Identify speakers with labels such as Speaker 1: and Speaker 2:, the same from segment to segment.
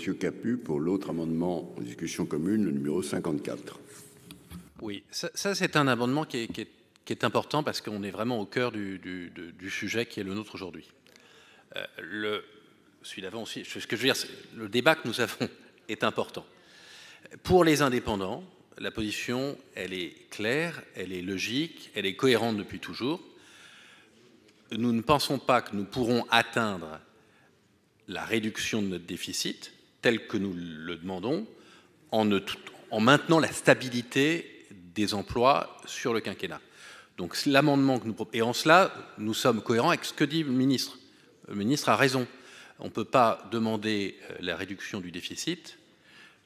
Speaker 1: Monsieur Capu pour l'autre amendement en discussion commune, le numéro 54.
Speaker 2: Oui, ça c'est un amendement qui est important parce qu'on est vraiment au cœur du sujet qui est le nôtre aujourd'hui. Celui d'avant aussi, ce que je veux dire, le débat que nous avons est important. Pour les indépendants, la position, elle est claire, elle est logique, elle est cohérente depuis toujours. Nous ne pensons pas que nous pourrons atteindre la réduction de notre déficit, tel que nous le demandons, en maintenant la stabilité des emplois sur le quinquennat. Donc l'amendement que nous proposons, et en cela, nous sommes cohérents avec ce que dit le ministre. Le ministre a raison. On ne peut pas demander la réduction du déficit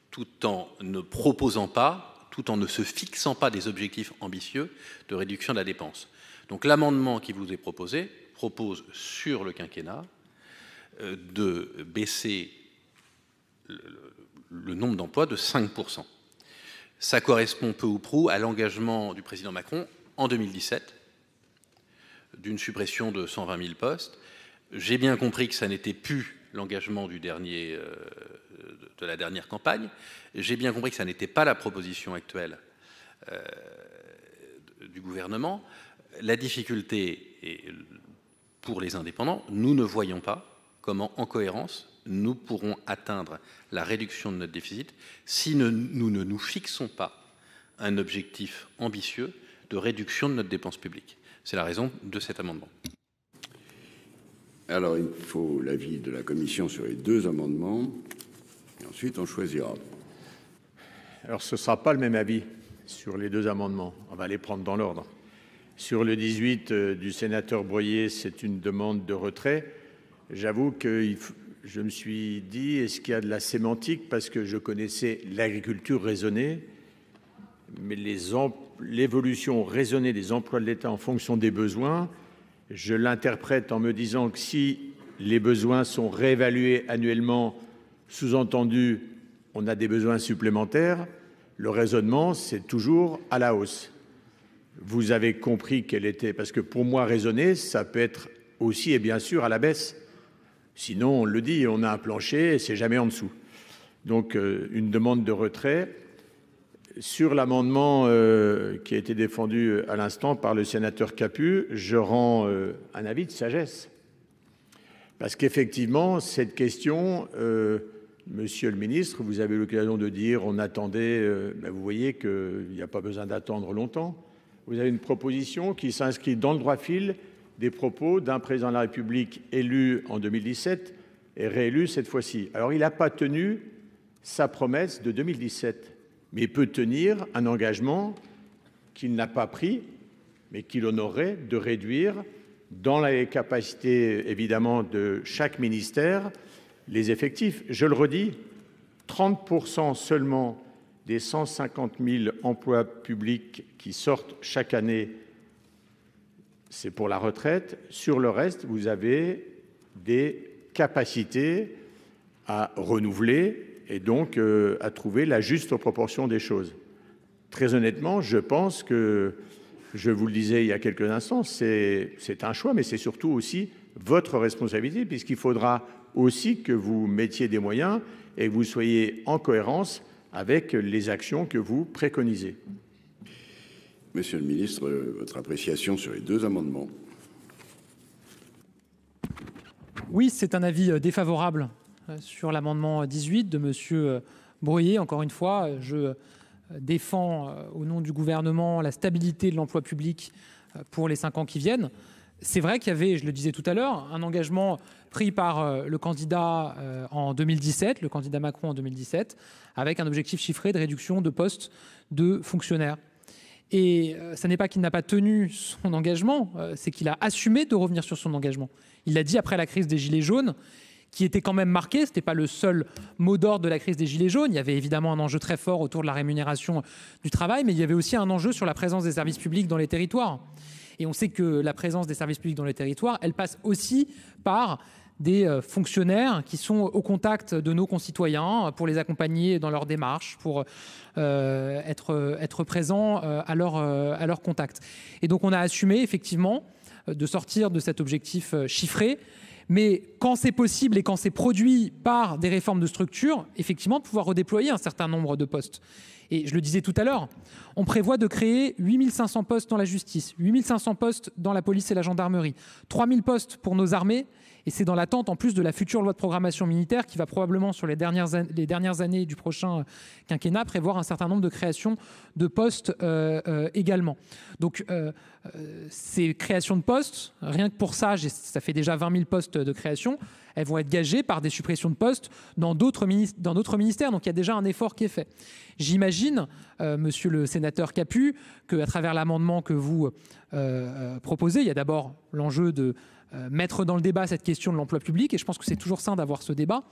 Speaker 2: tout en ne proposant pas, tout en ne se fixant pas des objectifs ambitieux de réduction de la dépense. Donc l'amendement qui vous est proposé propose sur le quinquennat de baisser le nombre d'emplois de 5%. Ça correspond peu ou prou à l'engagement du président Macron en 2017 d'une suppression de 120 000 postes. J'ai bien compris que ça n'était plus l'engagement de la dernière campagne. J'ai bien compris que ça n'était pas la proposition actuelle du gouvernement. La difficulté est, pour les indépendants, nous ne voyons pas comment, en cohérence, nous pourrons atteindre la réduction de notre déficit si nous ne nous fixons pas un objectif ambitieux de réduction de notre dépense publique. C'est la raison de cet amendement.
Speaker 1: Alors, il faut l'avis de la commission sur les deux amendements. Et ensuite, on choisira.
Speaker 3: Alors, ce ne sera pas le même avis sur les deux amendements. On va les prendre dans l'ordre. Sur le 18 du sénateur Breuiller, c'est une demande de retrait. J'avoue que je me suis dit, est-ce qu'il y a de la sémantique? Parce que je connaissais l'agriculture raisonnée, mais l'évolution raisonnée des emplois de l'État en fonction des besoins, je l'interprète en me disant que si les besoins sont réévalués annuellement, sous-entendu, on a des besoins supplémentaires, le raisonnement, c'est toujours à la hausse. Vous avez compris quelle était, parce que pour moi, raisonner, ça peut être aussi et bien sûr à la baisse. Sinon, on le dit, on a un plancher et c'est jamais en dessous. Donc, une demande de retrait. Sur l'amendement qui a été défendu à l'instant par le sénateur Capu, je rends un avis de sagesse. Parce qu'effectivement, cette question, monsieur le ministre, vous avez eu l'occasion de dire, on attendait, vous voyez qu'il n'y a pas besoin d'attendre longtemps. Vous avez une proposition qui s'inscrit dans le droit fil des propos d'un président de la République élu en 2017 et réélu cette fois-ci. Alors, il n'a pas tenu sa promesse de 2017, mais il peut tenir un engagement qu'il n'a pas pris, mais qu'il honorerait de réduire dans les capacités, évidemment, de chaque ministère, les effectifs. Je le redis, 30% seulement des 150 000 emplois publics qui sortent chaque année, c'est pour la retraite. Sur le reste, vous avez des capacités à renouveler et donc à trouver la juste proportion des choses. Très honnêtement, je pense que, je vous le disais il y a quelques instants, c'est un choix, mais c'est surtout aussi votre responsabilité, puisqu'il faudra aussi que vous mettiez des moyens et que vous soyez en cohérence avec les actions que vous préconisez.
Speaker 1: Monsieur le ministre, votre appréciation sur les deux amendements.
Speaker 4: Oui, c'est un avis défavorable sur l'amendement 18 de monsieur Breuiller. Encore une fois, je défends au nom du gouvernement la stabilité de l'emploi public pour les 5 ans qui viennent. C'est vrai qu'il y avait, je le disais tout à l'heure, un engagement pris par le candidat en 2017, le candidat Macron en 2017, avec un objectif chiffré de réduction de postes de fonctionnaires. Et ça n'est pas qu'il n'a pas tenu son engagement, c'est qu'il a assumé de revenir sur son engagement. Il l'a dit après la crise des Gilets jaunes, qui était quand même marquée, ce n'était pas le seul mot d'ordre de la crise des Gilets jaunes, il y avait évidemment un enjeu très fort autour de la rémunération du travail, mais il y avait aussi un enjeu sur la présence des services publics dans les territoires. Et on sait que la présence des services publics dans les territoires, elle passe aussi par des fonctionnaires qui sont au contact de nos concitoyens pour les accompagner dans leur démarche, pour être présents à leur contact. Et donc on a assumé effectivement de sortir de cet objectif chiffré Mais quand c'est possible et quand c'est produit par des réformes de structure, effectivement, de pouvoir redéployer un certain nombre de postes. Et je le disais tout à l'heure, on prévoit de créer 8500 postes dans la justice, 8500 postes dans la police et la gendarmerie, 3000 postes pour nos armées. Et c'est dans l'attente en plus de la future loi de programmation militaire qui va probablement sur les dernières années du prochain quinquennat prévoir un certain nombre de créations de postes également. Donc ces créations de postes, rien que pour ça, ça fait déjà 20 000 postes de création, elles vont être gagées par des suppressions de postes dans d'autres ministères. Donc il y a déjà un effort qui est fait. J'imagine, monsieur le sénateur Capu, qu'à travers l'amendement que vous proposez, il y a d'abord l'enjeu de mettre dans le débat cette question de l'emploi public, et je pense que c'est toujours sain d'avoir ce débat,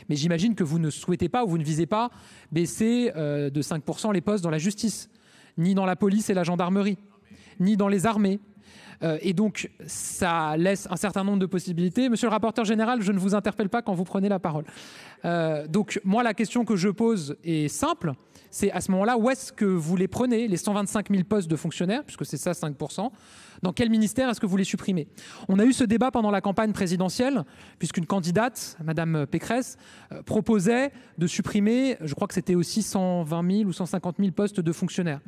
Speaker 4: mais j'imagine que vous ne souhaitez pas ou vous ne visez pas baisser de 5% les postes dans la justice, ni dans la police et la gendarmerie, ni dans les armées. Et donc ça laisse un certain nombre de possibilités. Monsieur le rapporteur général, je ne vous interpelle pas quand vous prenez la parole. Donc moi la question que je pose est simple, c'est à ce moment-là où est-ce que vous les prenez, les 125 000 postes de fonctionnaires, puisque c'est ça 5%, dans quel ministère est-ce que vous les supprimez? On a eu ce débat pendant la campagne présidentielle, puisqu'une candidate, Madame Pécresse, proposait de supprimer, je crois que c'était aussi 120 000 ou 150 000 postes de fonctionnaires.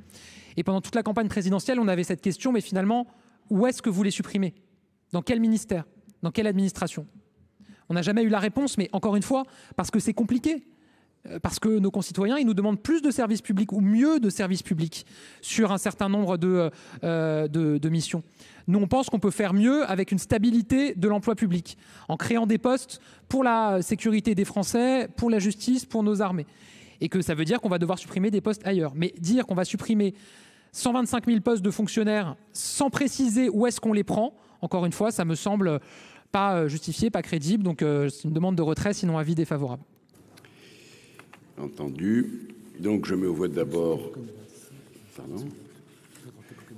Speaker 4: Et pendant toute la campagne présidentielle, on avait cette question, mais finalement, où est-ce que vous les supprimez? Dans quel ministère? Dans quelle administration? On n'a jamais eu la réponse, mais encore une fois, parce que c'est compliqué. Parce que nos concitoyens, ils nous demandent plus de services publics ou mieux de services publics sur un certain nombre de missions. Nous, on pense qu'on peut faire mieux avec une stabilité de l'emploi public, en créant des postes pour la sécurité des Français, pour la justice, pour nos armées. Et que ça veut dire qu'on va devoir supprimer des postes ailleurs. Mais dire qu'on va supprimer 125 000 postes de fonctionnaires sans préciser où est-ce qu'on les prend, encore une fois, ça me semble pas justifié, pas crédible. Donc c'est une demande de retrait, sinon avis défavorable.
Speaker 1: Entendu. Donc je mets aux voix d'abord. Pardon.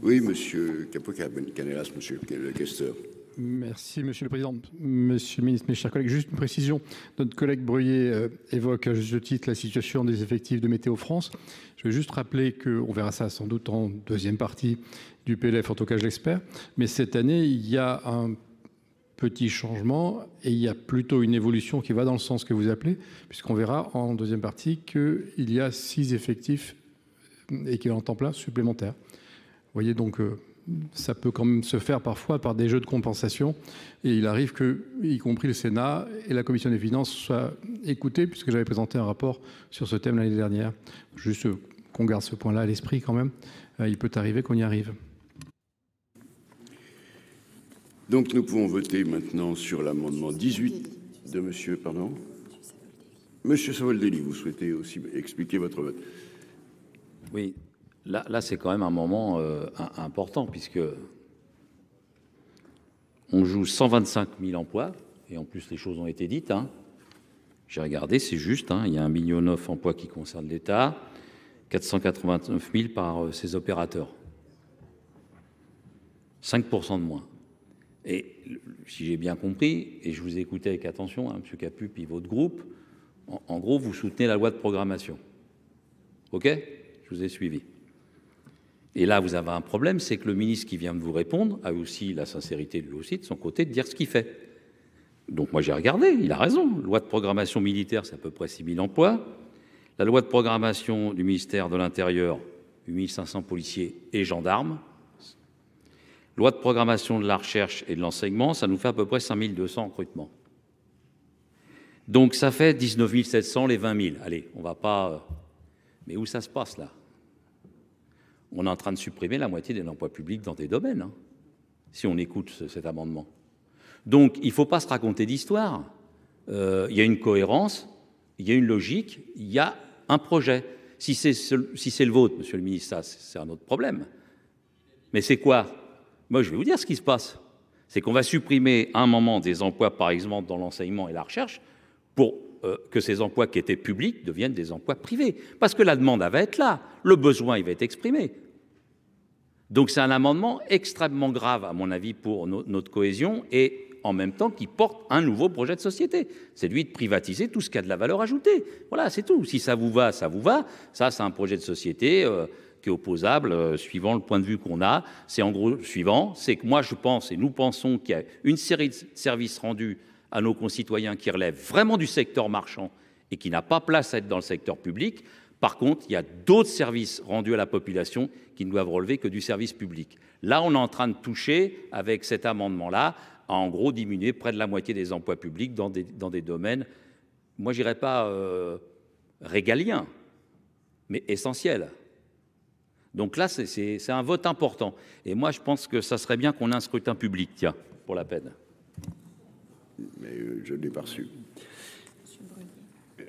Speaker 1: Oui, monsieur Capo-Canelas, monsieur le questeur.
Speaker 5: Merci, monsieur le président. Monsieur le ministre, mes chers collègues, juste une précision. Notre collègue Breuiller évoque à juste titre la situation des effectifs de Météo France. Je vais juste rappeler qu'on verra ça sans doute en deuxième partie du PLF, en tout cas je l'espère. Mais cette année, il y a un petit changement et il y a plutôt une évolution qui va dans le sens que vous appelez, puisqu'on verra en deuxième partie qu'il y a 6 effectifs équivalents temps plein supplémentaires. Vous voyez, donc ça peut quand même se faire parfois par des jeux de compensation et il arrive que, y compris le Sénat et la Commission des finances, soient écoutés, puisque j'avais présenté un rapport sur ce thème l'année dernière. Juste qu'on garde ce point-là à l'esprit quand même. Il peut arriver qu'on y arrive.
Speaker 1: Donc nous pouvons voter maintenant sur l'amendement 18 de monsieur, pardon. Monsieur Savoldelli, vous souhaitez aussi expliquer votre vote?
Speaker 6: Oui, là c'est quand même un moment important, puisque on joue 125 000 emplois, et en plus les choses ont été dites. J'ai regardé, c'est juste, il y a 1,9 million d'emplois qui concernent l'État, 489 000 par ses opérateurs. 5% de moins. Et si j'ai bien compris, et je vous ai écouté avec attention, M. Capu, puis votre groupe, en gros, vous soutenez la loi de programmation. OK? Je vous ai suivi. Et là, vous avez un problème, c'est que le ministre qui vient de vous répondre a aussi la sincérité, lui aussi, de son côté, de dire ce qu'il fait. Donc moi, j'ai regardé, il a raison. Loi de programmation militaire, c'est à peu près 6 000 emplois. La loi de programmation du ministère de l'Intérieur, 8 500 policiers et gendarmes. Loi de programmation de la recherche et de l'enseignement, ça nous fait à peu près 5 200 recrutements. Donc ça fait 19 700, les 20 000. Allez, on va pas... Mais où ça se passe là? On est en train de supprimer la moitié des emplois publics dans des domaines, si on écoute cet amendement. Donc il ne faut pas se raconter d'histoire. Il y a une cohérence, il y a une logique, il y a un projet. Si c'est le vôtre, monsieur le ministre, ça c'est un autre problème. Mais c'est quoi? Moi, je vais vous dire ce qui se passe. C'est qu'on va supprimer à un moment des emplois, par exemple, dans l'enseignement et la recherche, pour que ces emplois qui étaient publics deviennent des emplois privés. Parce que la demande, elle va être là. Le besoin, il va être exprimé. Donc, c'est un amendement extrêmement grave, à mon avis, pour notre cohésion et en même temps qui porte un nouveau projet de société. C'est lui de privatiser tout ce qui a de la valeur ajoutée. Voilà, c'est tout. Si ça vous va, ça vous va. Ça, c'est un projet de société qui est opposable suivant le point de vue qu'on a. C'est en gros suivant, c'est que moi je pense et nous pensons qu'il y a une série de services rendus à nos concitoyens qui relèvent vraiment du secteur marchand et qui n'a pas place à être dans le secteur public. Par contre, il y a d'autres services rendus à la population qui ne doivent relever que du service public. Là, on est en train de toucher, avec cet amendement-là, à en gros diminuer près de la moitié des emplois publics dans des domaines, moi, je dirais pas régaliens, mais essentiels. Donc là, c'est un vote important. Et moi, je pense que ça serait bien qu'on ait un scrutin public, tiens, pour la peine.
Speaker 1: Mais je ne l'ai pas reçu.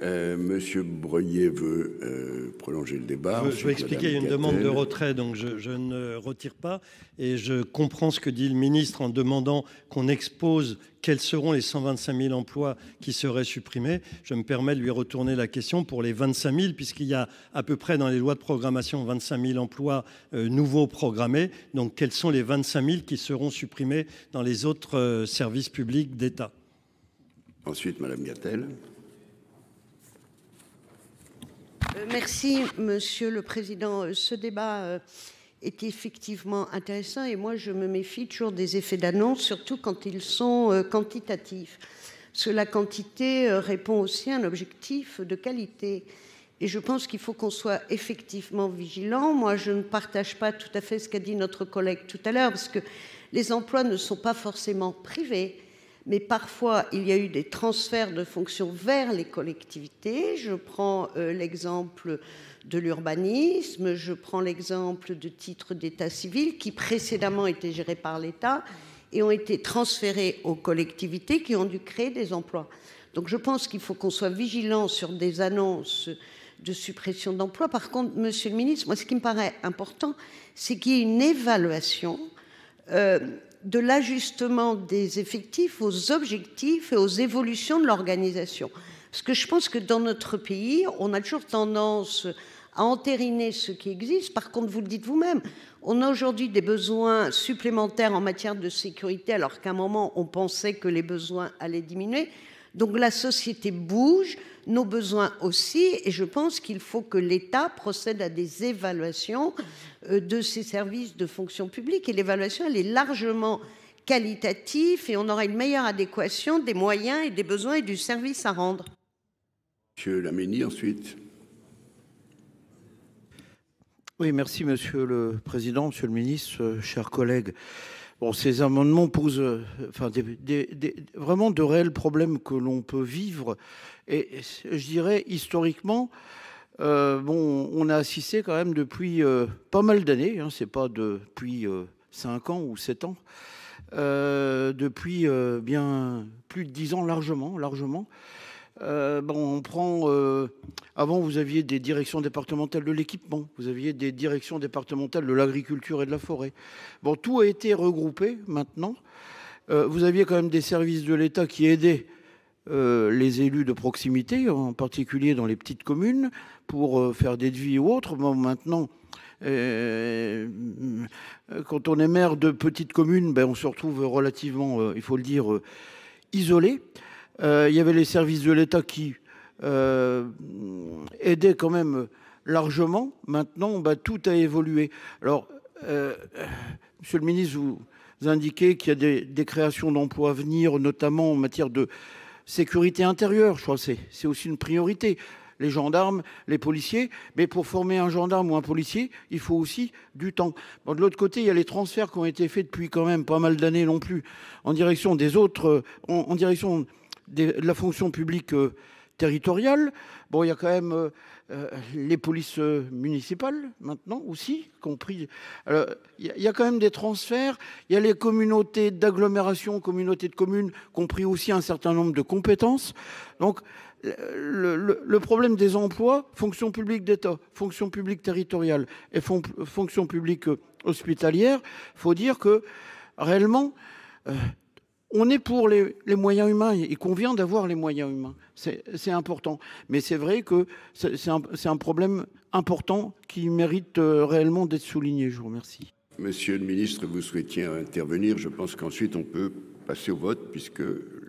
Speaker 1: Monsieur Breuiller veut prolonger le débat.
Speaker 7: Je vais expliquer, il y a une demande de retrait, donc je ne retire pas. Et je comprends ce que dit le ministre en demandant qu'on expose quels seront les 125 000 emplois qui seraient supprimés. Je me permets de lui retourner la question pour les 25 000, puisqu'il y a à peu près dans les lois de programmation 25 000 emplois nouveaux programmés. Donc quels sont les 25 000 qui seront supprimés dans les autres services publics d'État?
Speaker 1: Ensuite, Madame Gatel.
Speaker 8: Merci, Monsieur le Président. Ce débat est effectivement intéressant et moi, je me méfie toujours des effets d'annonce, surtout quand ils sont quantitatifs. Parce que la quantité répond aussi à un objectif de qualité. Et je pense qu'il faut qu'on soit effectivement vigilant. Moi, je ne partage pas tout à fait ce qu'a dit notre collègue tout à l'heure, parce que les emplois ne sont pas forcément privés. Mais parfois, il y a eu des transferts de fonctions vers les collectivités. Je prends l'exemple de l'urbanisme, je prends l'exemple de titres d'état civil qui précédemment étaient gérés par l'État et ont été transférés aux collectivités qui ont dû créer des emplois. Donc je pense qu'il faut qu'on soit vigilant sur des annonces de suppression d'emplois. Par contre, Monsieur le ministre, moi ce qui me paraît important, c'est qu'il y ait une évaluation de l'ajustement des effectifs aux objectifs et aux évolutions de l'organisation. Parce que je pense que dans notre pays, on a toujours tendance à entériner ce qui existe. Par contre, vous le dites vous-même, on a aujourd'hui des besoins supplémentaires en matière de sécurité, alors qu'à un moment, on pensait que les besoins allaient diminuer. Donc la société bouge, nos besoins aussi, et je pense qu'il faut que l'État procède à des évaluations de ces services de fonction publique. Et l'évaluation, elle est largement qualitative et on aura une meilleure adéquation des moyens et des besoins et du service à rendre.
Speaker 1: Monsieur Laménie, ensuite.
Speaker 9: Oui, merci Monsieur le Président, Monsieur le Ministre, chers collègues. Bon, ces amendements posent vraiment de réels problèmes que l'on peut vivre. Et je dirais, historiquement, on a assisté quand même depuis pas mal d'années, hein, c'est pas depuis 5 ans ou 7 ans, depuis bien plus de 10 ans largement. On prend avant vous aviez des directions départementales de l'équipement, vous aviez des directions départementales de l'agriculture et de la forêt. Bon, tout a été regroupé maintenant. Vous aviez quand même des services de l'État qui aidaient les élus de proximité, en particulier dans les petites communes, pour faire des devis ou autres. Bon, maintenant, quand on est maire de petites communes, on se retrouve relativement, il faut le dire, isolé. Il y avait les services de l'État qui aidaient quand même largement. Maintenant, tout a évolué. Alors, Monsieur le ministre, vous indiquez qu'il y a des créations d'emplois à venir, notamment en matière de sécurité intérieure. Je crois que c'est aussi une priorité. Les gendarmes, les policiers. Mais pour former un gendarme ou un policier, il faut aussi du temps. Bon, de l'autre côté, il y a les transferts qui ont été faits depuis quand même pas mal d'années non plus, en direction des autres, en direction de la fonction publique territoriale. Bon, il y a quand même les polices municipales maintenant aussi, compris. Il y a quand même des transferts. Il y a les communautés d'agglomération, communautés de communes, compris aussi un certain nombre de compétences. Donc, le problème des emplois, fonction publique d'État, fonction publique territoriale et fonction publique hospitalière, il faut dire que réellement, on est pour les moyens humains. Il convient d'avoir les moyens humains. C'est important. Mais c'est vrai que c'est un problème important qui mérite réellement d'être souligné. Je vous remercie.
Speaker 1: Monsieur le ministre, vous souhaitiez intervenir. Je pense qu'ensuite, on peut passer au vote puisque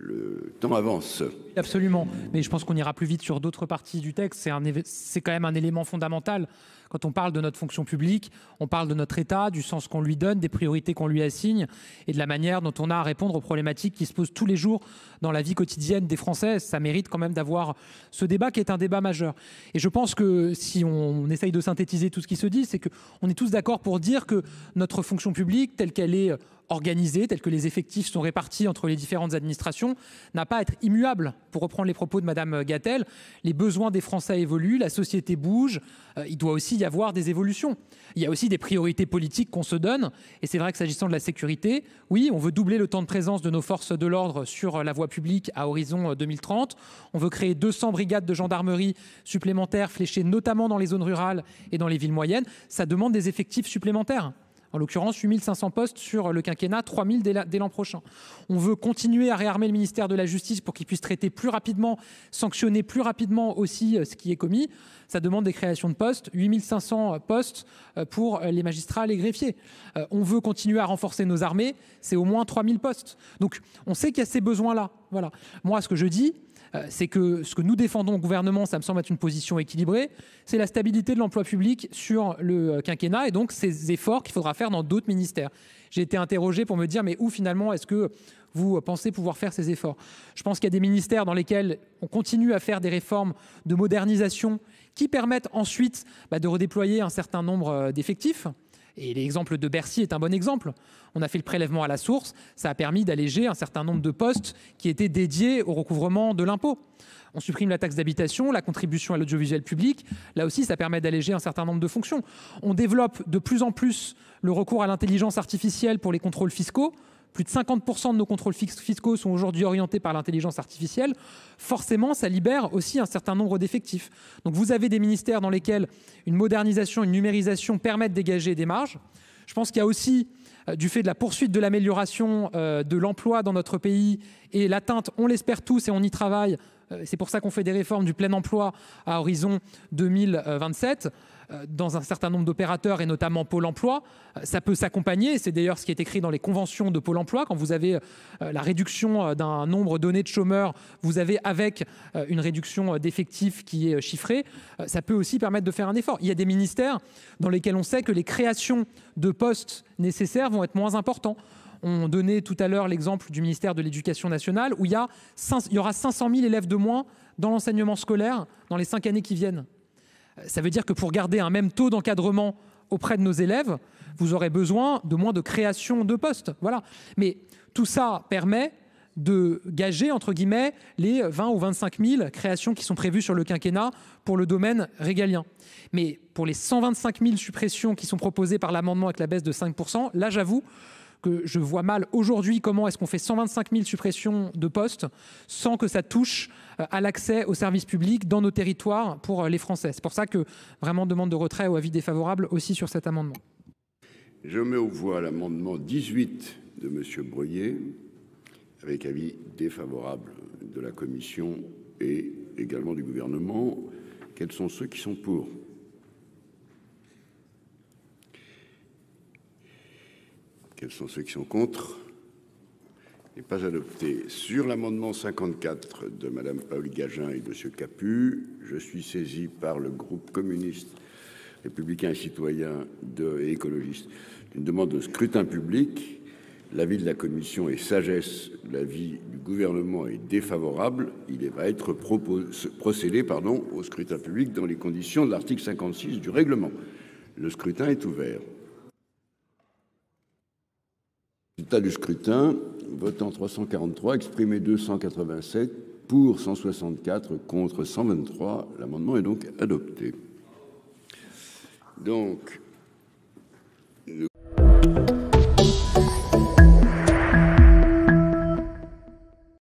Speaker 1: le temps avance.
Speaker 4: Absolument, mais je pense qu'on ira plus vite sur d'autres parties du texte. C'est quand même un élément fondamental. Quand on parle de notre fonction publique, on parle de notre État, du sens qu'on lui donne, des priorités qu'on lui assigne et de la manière dont on a à répondre aux problématiques qui se posent tous les jours dans la vie quotidienne des Français. Ça mérite quand même d'avoir ce débat qui est un débat majeur. Et je pense que si on essaye de synthétiser tout ce qui se dit, c'est qu'on est tous d'accord pour dire que notre fonction publique, telle qu'elle est organisée, telle que les effectifs sont répartis entre les différentes administrations, n'a pas à être immuable. Pour reprendre les propos de Madame Gatel, les besoins des Français évoluent, la société bouge, il doit aussi y avoir des évolutions. Il y a aussi des priorités politiques qu'on se donne, et c'est vrai que s'agissant de la sécurité, oui, on veut doubler le temps de présence de nos forces de l'ordre sur la voie publique à horizon 2030, on veut créer 200 brigades de gendarmerie supplémentaires fléchées notamment dans les zones rurales et dans les villes moyennes, ça demande des effectifs supplémentaires. En l'occurrence, 8500 postes sur le quinquennat, 3000 dès l'an prochain. On veut continuer à réarmer le ministère de la Justice pour qu'il puisse traiter plus rapidement, sanctionner plus rapidement aussi ce qui est commis. Ça demande des créations de postes, 8500 postes pour les magistrats, les greffiers. On veut continuer à renforcer nos armées, c'est au moins 3000 postes. Donc, on sait qu'il y a ces besoins-là. Voilà. Moi, ce que je dis, c'est que ce que nous défendons au gouvernement, ça me semble être une position équilibrée, c'est la stabilité de l'emploi public sur le quinquennat et donc ces efforts qu'il faudra faire dans d'autres ministères. J'ai été interrogé pour me dire mais où finalement est-ce que vous pensez pouvoir faire ces efforts? Je pense qu'il y a des ministères dans lesquels on continue à faire des réformes de modernisation qui permettent ensuite de redéployer un certain nombre d'effectifs. Et l'exemple de Bercy est un bon exemple. On a fait le prélèvement à la source, ça a permis d'alléger un certain nombre de postes qui étaient dédiés au recouvrement de l'impôt. On supprime la taxe d'habitation, la contribution à l'audiovisuel public. Là aussi, ça permet d'alléger un certain nombre de fonctions. On développe de plus en plus le recours à l'intelligence artificielle pour les contrôles fiscaux. Plus de 50% de nos contrôles fiscaux sont aujourd'hui orientés par l'intelligence artificielle. Forcément, ça libère aussi un certain nombre d'effectifs. Donc vous avez des ministères dans lesquels une modernisation, une numérisation permettent de dégager des marges. Je pense qu'il y a aussi, du fait de la poursuite de l'amélioration de l'emploi dans notre pays et l'atteinte, on l'espère tous et on y travaille, c'est pour ça qu'on fait des réformes du plein emploi à horizon 2027, dans un certain nombre d'opérateurs et notamment Pôle emploi, ça peut s'accompagner, c'est d'ailleurs ce qui est écrit dans les conventions de Pôle emploi, quand vous avez la réduction d'un nombre donné de chômeurs, vous avez avec une réduction d'effectifs qui est chiffrée, ça peut aussi permettre de faire un effort. Il y a des ministères dans lesquels on sait que les créations de postes nécessaires vont être moins importants. On donnait tout à l'heure l'exemple du ministère de l'Éducation nationale où il y aura 500 000 élèves de moins dans l'enseignement scolaire dans les 5 années qui viennent. Ça veut dire que pour garder un même taux d'encadrement auprès de nos élèves, vous aurez besoin de moins de création de postes. Voilà. Mais tout ça permet de gager, entre guillemets, les 20 ou 25 000 créations qui sont prévues sur le quinquennat pour le domaine régalien. Mais pour les 125 000 suppressions qui sont proposées par l'amendement avec la baisse de 5%, là, j'avoue que je vois mal aujourd'hui comment est-ce qu'on fait 125 000 suppressions de postes sans que ça touche à l'accès aux services publics dans nos territoires pour les Français. C'est pour ça que vraiment demande de retrait ou avis défavorable aussi sur cet amendement.
Speaker 1: Je mets aux voix l'amendement 18 de Monsieur Breuiller avec avis défavorable de la commission et également du gouvernement. Quels sont ceux qui sont pour? Quels sont ceux qui sont contre? N'est pas adopté. Sur l'amendement 54 de Madame Paoli-Gagin et Monsieur Capu, je suis saisi par le groupe communiste, républicain et citoyen et écologiste d'une demande de scrutin public. L'avis de la commission est sagesse, l'avis du gouvernement est défavorable. Il va être procédé au scrutin public dans les conditions de l'article 56 du règlement. Le scrutin est ouvert. Résultat du scrutin, votant 343, exprimé 287, pour 164, contre 123. L'amendement est donc adopté. Donc,